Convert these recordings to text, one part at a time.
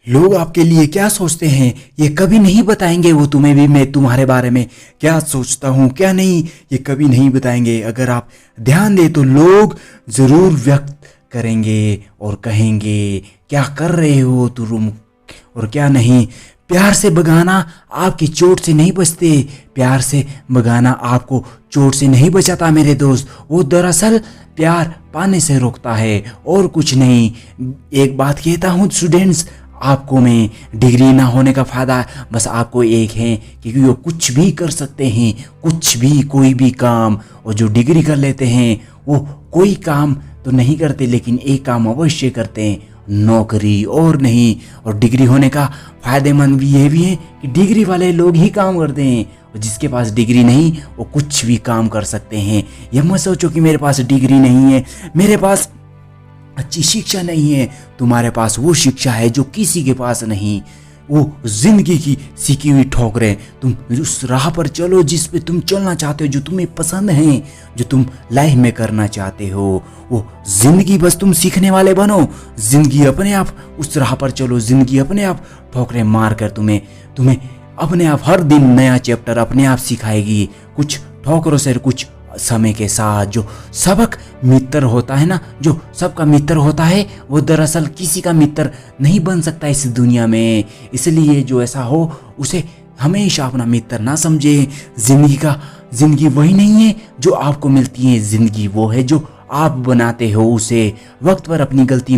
लोग आपके लिए क्या सोचते हैं ये कभी नहीं बताएंगे। वो तुम्हें भी मैं तुम्हारे बारे में क्या सोचता हूँ क्या नहीं ये कभी नहीं बताएंगे। अगर आप ध्यान दे तो लोग ज़रूर व्यक्त करेंगे और कहेंगे क्या कर रहे हो तुम और क्या नहीं। प्यार से भगाना आपकी चोट से नहीं बचते, प्यार से भगाना आपको चोट से नहीं बचाता मेरे दोस्त। वो दरअसल प्यार पाने से रोकता है और कुछ नहीं। एक बात कहता हूँ स्टूडेंट्स, आपको में डिग्री ना होने का फ़ायदा बस आपको एक है क्योंकि वो कुछ भी कर सकते हैं, कुछ भी कोई भी काम। और जो डिग्री कर लेते हैं वो कोई काम तो नहीं करते लेकिन एक काम अवश्य करते हैं, नौकरी और नहीं। और डिग्री होने का फ़ायदेमंद भी ये भी है कि डिग्री वाले लोग ही काम करते हैं और जिसके पास डिग्री नहीं वो कुछ भी काम कर सकते हैं। यह मत सोचो कि मेरे पास डिग्री नहीं है, मेरे पास अच्छी शिक्षा नहीं है। तुम्हारे पास वो शिक्षा है जो किसी के पास नहीं, वो जिंदगी की सीखी हुई ठोकरें। तुम उस राह पर चलो जिस पे तुम चलना चाहते हो, जो तुम्हें पसंद है, जो तुम लाइफ में करना चाहते हो। वो जिंदगी बस तुम सीखने वाले बनो, जिंदगी अपने आप उस राह पर चलो, जिंदगी अपने आप ठोकरें मार कर तुम्हें अपने आप हर दिन नया चैप्टर अपने आप सिखाएगी। कुछ ठोकरों से कुछ समय के साथ जो सबक मित्र होता है ना, जो सबका मित्र होता है वो दरअसल किसी का मित्र नहीं बन सकता इस दुनिया में। इसलिए जो ऐसा हो उसे हमेशा अपना मित्र ना समझे। जिंदगी वही नहीं है जो आपको मिलती है, जिंदगी वो है जो आप बनाते हो उसे। वक्त पर अपनी गलती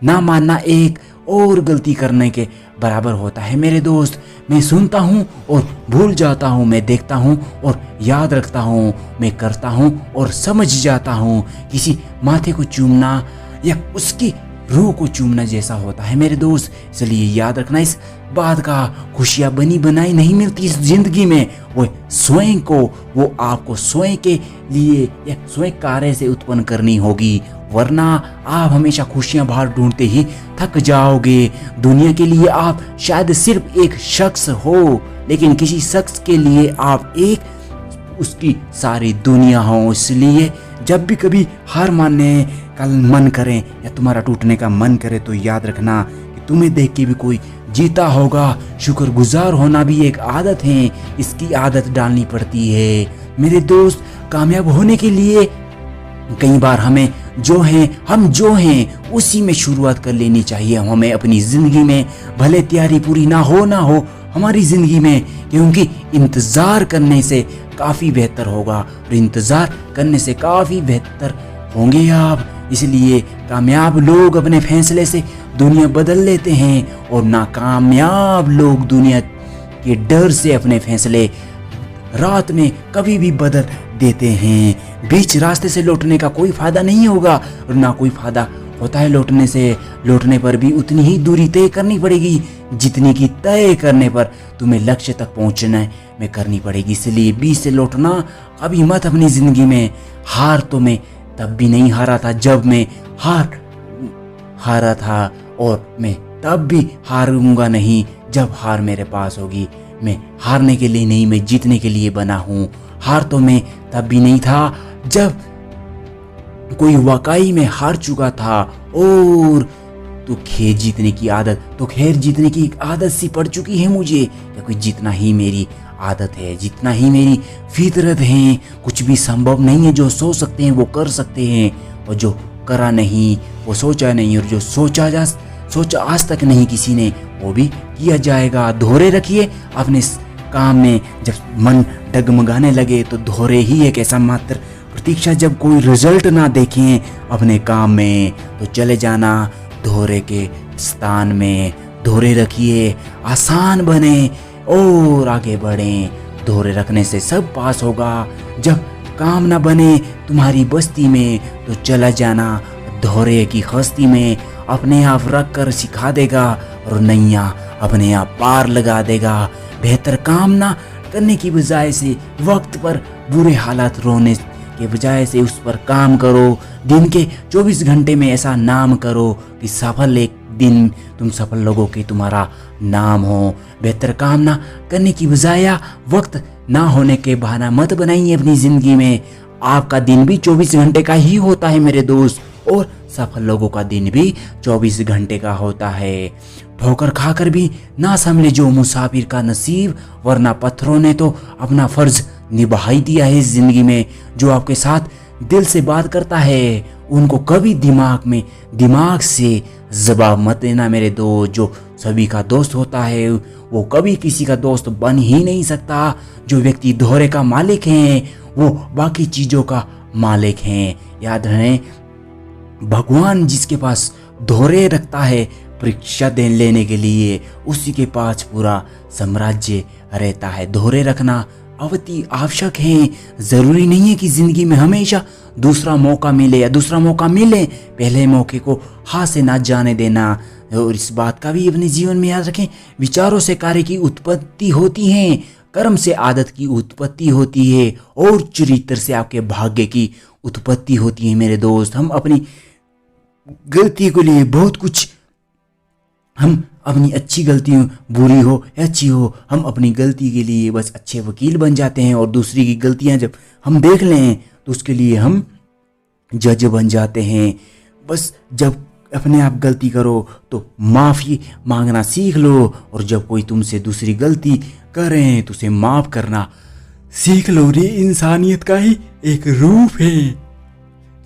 ना मानना एक और गलती करने के बराबर होता है मेरे दोस्त। मैं सुनता हूँ और भूल जाता हूँ, मैं देखता हूँ और याद रखता हूँ, मैं करता हूँ और समझ जाता हूँ। किसी माथे को चूमना या उसकी रूह को चूमना जैसा होता है मेरे दोस्त। इसलिए याद रखना इस बात का, खुशियाँ बनी बनाई नहीं मिलती इस जिंदगी में, वो स्वयं को, वो आपको स्वयं के लिए या स्वयं कार्य से उत्पन्न करनी होगी। वरना आप हमेशा खुशियां बाहर ढूंढते ही थक जाओगे। दुनिया के लिए आप शायद सिर्फ एक शख्स हो लेकिन किसी शख्स के लिए आप एक उसकी सारी दुनिया हो। इसलिए जब भी कभी हार मानने का मन करे या तुम्हारा टूटने का मन करे तो याद रखना कि तुम्हें देख के भी कोई जीता होगा। शुक्रगुजार होना भी एक आदत है, इसकी आदत डालनी पड़ती है मेरे दोस्त। कामयाब होने के लिए कई बार हम जो हैं उसी में शुरुआत कर लेनी चाहिए। हमें अपनी जिंदगी में भले तैयारी पूरी ना हो हमारी जिंदगी में, क्योंकि इंतजार करने से काफ़ी बेहतर होगा और इंतजार करने से काफ़ी बेहतर होंगे आप। इसलिए कामयाब लोग अपने फैसले से दुनिया बदल लेते हैं और नाकामयाब लोग दुनिया के डर से अपने फैसले रात में कभी भी बदल देते हैं। बीच रास्ते से लौटने का कोई फायदा नहीं होगा और ना कोई फायदा होता है लौटने से। लौटने पर भी उतनी ही दूरी तय करनी पड़ेगी जितनी की तय करने पर तुम्हें लक्ष्य तक पहुंचना में करनी पड़ेगी। इसलिए बीच से लौटना कभी मत अपनी जिंदगी में। हार तो मैं तब भी नहीं हारा था जब मैं हारा था, और मैं तब भी हारूंगा नहीं जब हार मेरे पास होगी। मैं हारने के लिए नहीं, मैं जीतने के लिए बना हूँ। हार तो मैं तब भी नहीं था जब कोई वाकई में हार चुका था और तो खैर जीतने की आदत सी पड़ चुकी है मुझे, क्योंकि जितना ही मेरी आदत है, जितना ही मेरी फितरत है। कुछ भी संभव नहीं है। जो सोच सकते हैं वो कर सकते हैं और जो करा नहीं वो सोचा नहीं, और जो सोचा आज तक नहीं किसी ने वो भी किया जाएगा। धोरे रखिए अपने काम में। जब मन डगमगाने लगे तो धोरे ही एक ऐसा मात्र प्रतीक्षा, जब कोई रिजल्ट ना देखें अपने काम में तो चले जाना धोरे के स्थान में। धोरे रखिए, आसान बने और आगे बढ़ें। धोरे रखने से सब पास होगा। जब काम ना बने तुम्हारी बस्ती में तो चला जाना धोरे की हस्ती में। अपने आप रख कर सिखा देगा और नैया अपने आप पार लगा देगा। बेहतर काम ना करने की बजाय से वक्त पर बुरे हालात रोने के बजाय से उस पर काम करो। दिन के 24 घंटे में ऐसा नाम करो कि सफल एक दिन तुम सफल लोगों की तुम्हारा नाम हो। बेहतर काम ना करने की बजाय वक्त ना होने के बहाना मत बनाइए अपनी जिंदगी में। आपका दिन भी 24 घंटे का ही होता है मेरे दोस्त, और सफल लोगों का दिन भी 24 घंटे का होता है। ठोकर खाकर भी ना संभले जो मुसाफिर का नसीब, वरना पत्थरों ने तो अपना फर्ज निभा ही दिया है इस जिंदगी में। जो आपके साथ दिल से बात करता है उनको कभी दिमाग से जवाब मत देना मेरे दोस्त। जो सभी का दोस्त होता है वो कभी किसी का दोस्त बन ही नहीं सकता। जो व्यक्ति दोहरे का मालिक है वो बाकी चीजों का मालिक है। याद रहे, भगवान जिसके पास दोहरे रखता है परीक्षा लेने के लिए, उसी के पास पूरा साम्राज्य रहता है। दोहरे रखना अवधि आवश्यक है। जरूरी नहीं है कि जिंदगी में हमेशा दूसरा मौका मिले या दूसरा मौका मिले पहले मौके को हाथ से ना जाने देना। और इस बात का भी अपने जीवन में याद रखें, विचारों से कार्य की उत्पत्ति होती है, कर्म से आदत की उत्पत्ति होती है और चरित्र से आपके भाग्य की उत्पत्ति होती है मेरे दोस्त। हम अपनी गलती के लिए बहुत कुछ, हम अपनी अच्छी गलती बुरी हो या अच्छी हो, हम अपनी गलती के लिए बस अच्छे वकील बन जाते हैं और दूसरी की गलतियां जब हम देख लें तो उसके लिए हम जज बन जाते हैं। बस जब अपने आप गलती करो तो माफ़ी मांगना सीख लो, और जब कोई तुमसे दूसरी गलती करें तो उसे माफ़ करना सीख लो। ये इंसानियत का ही एक रूप है।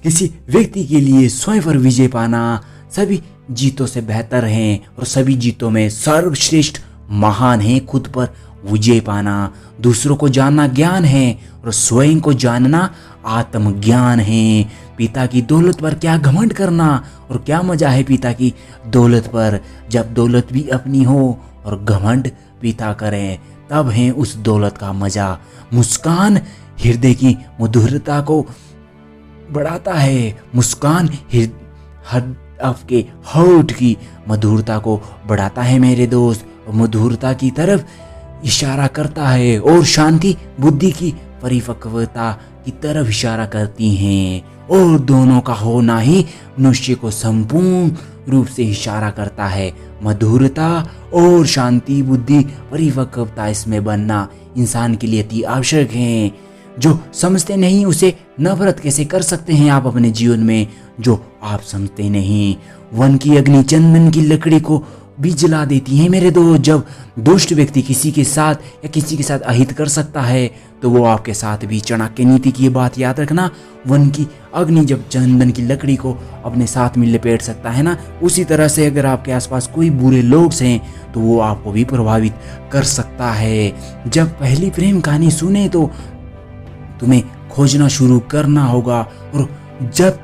किसी व्यक्ति के लिए स्वयं पर विजय पाना सभी जीतों से बेहतर है, और सभी जीतों में सर्वश्रेष्ठ महान है खुद पर विजय पाना। दूसरों को जानना ज्ञान है और स्वयं को जानना आत्मज्ञान है। पिता की दौलत पर क्या घमंड करना, और क्या मजा है पिता की दौलत पर। जब दौलत भी अपनी हो और घमंड पिता करें तब है उस दौलत का मजा। मुस्कान हृदय की मधुरता को बढ़ाता है। मुस्कान आपके होठ की मधुरता को बढ़ाता है मेरे दोस्त, मधुरता की तरफ इशारा करता है, और शांति बुद्धि की परिपक्वता की तरफ इशारा करती हैं, और दोनों का होना ही मनुष्य को संपूर्ण रूप से इशारा करता है। मधुरता और शांति बुद्धि परिपक्वता इसमें बनना इंसान के लिए अति आवश्यक है। जो समझते नहीं उसे नफरत कैसे कर सकते हैं आप अपने जीवन में। जो आप समझते नहीं, वन की अग्नि चंदन की लकड़ी को भी जला देती है मेरे दोस्त। जब दुष्ट व्यक्ति किसी के साथ या किसी के साथ अहित कर सकता है तो वो आपके साथ भी चाणक्य नीति की बात याद रखना। वन की अग्नि जब चंदन की लकड़ी को अपने साथ में लपेट सकता है ना, उसी तरह से अगर आपके आसपास कोई बुरे लोग हैं तो वो आपको भी प्रभावित कर सकता है। जब पहली प्रेम कहानी सुने तो तुम्हें खोजना शुरू करना होगा, और जब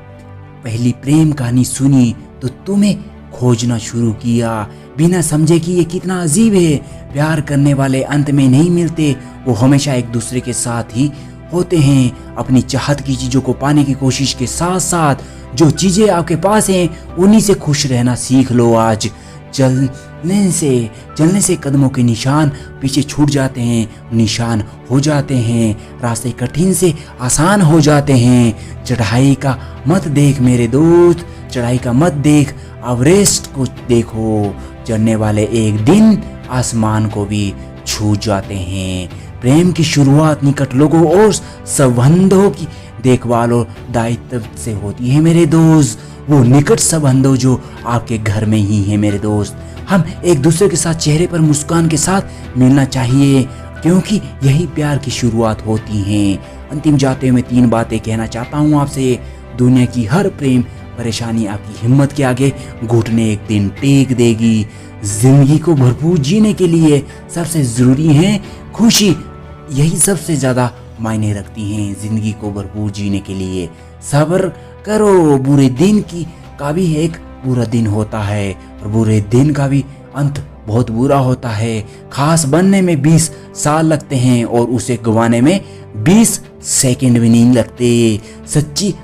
पहली प्रेम कहानी सुनी तो तुम्हें खोजना शुरू किया, बिना समझे कि ये कितना अजीब है। प्यार करने वाले अंत में नहीं मिलते, वो हमेशा एक दूसरे के साथ ही होते हैं। अपनी चाहत की चीज़ों को पाने की कोशिश के साथ साथ जो चीज़ें आपके पास हैं उन्हीं से खुश रहना सीख लो। आज चलने से कदमों के निशान पीछे छूट जाते हैं, निशान हो जाते हैं। रास्ते कठिन से आसान हो जाते हैं। चढ़ाई का मत देख मेरे दोस्त, चढ़ाई का मत देख, एवरेस्ट को देखो। चढ़ने वाले एक दिन आसमान को भी छू जाते हैं। प्रेम की शुरुआत निकट लोगों और संबंधों की देखभाल और दायित्व से होती है मेरे दोस्त। वो निकट संबंधों जो आपके घर में ही है मेरे दोस्त। हम एक दूसरे के साथ चेहरे पर मुस्कान के साथ मिलना चाहिए, क्योंकि यही प्यार की शुरुआत होती है। अंतिम जाते हुए मैं 3 बातें कहना चाहता हूँ आपसे। दुनिया की हर प्रेम परेशानी आपकी हिम्मत के आगे घुटने एक दिन टेक देगी। जिंदगी को भरपूर जीने के लिए सबसे जरूरी है खुशी, यही सबसे ज्यादा मायने रखती हैं जिंदगी को भरपूर जीने के लिए। सब्र करो, बुरे दिन का भी एक बुरा दिन होता है, और बुरे दिन का भी अंत बहुत बुरा होता है। खास बनने में 20 साल लगते हैं और उसे गंवाने में 20 सेकंड भी नहीं लगते। सच्ची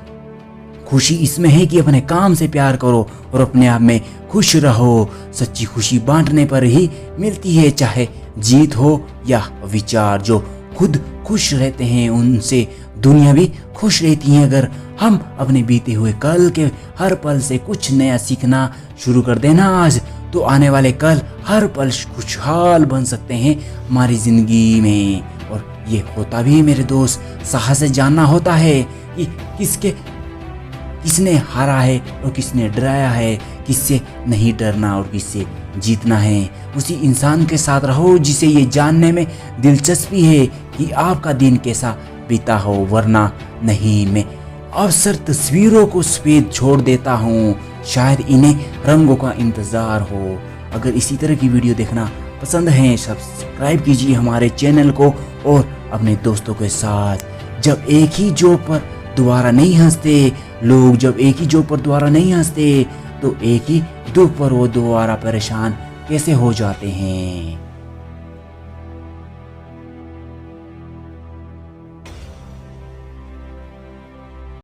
खुशी इसमें है कि अपने काम से प्यार करो और अपने आप में खुश रहो। सच्ची खुशी बांटने पर ही मिलती है, चाहे जीत हो या विचार। जो खुद खुश रहते हैं उनसे दुनिया भी खुश रहती है। अगर हम अपने बीते हुए कल के हर पल से कुछ नया सीखना शुरू कर देना आज, तो आने वाले कल हर पल खुशहाल बन सकते हैं हमारी जिंदगी में। और ये होता भी है मेरे दोस्त, साहस से जानना होता है कि किसने हारा है और किसने डराया है, किससे नहीं डरना और किससे जीतना है। उसी इंसान के साथ रहो जिसे ये जानने में दिलचस्पी है कि आपका दिन कैसा बीता हो, वरना नहीं। मैं अक्सर तस्वीरों को सफेद छोड़ देता हूँ, शायद इन्हें रंगों का इंतज़ार हो। अगर इसी तरह की वीडियो देखना पसंद है, सब्सक्राइब कीजिए हमारे चैनल को और अपने दोस्तों के साथ। जब एक ही जोक पर दोबारा नहीं हंसते लोग, जब एक ही जोक पर दोबारा नहीं हंसते तो एक ही दुख पर वो दोबारा परेशान कैसे हो जाते हैं।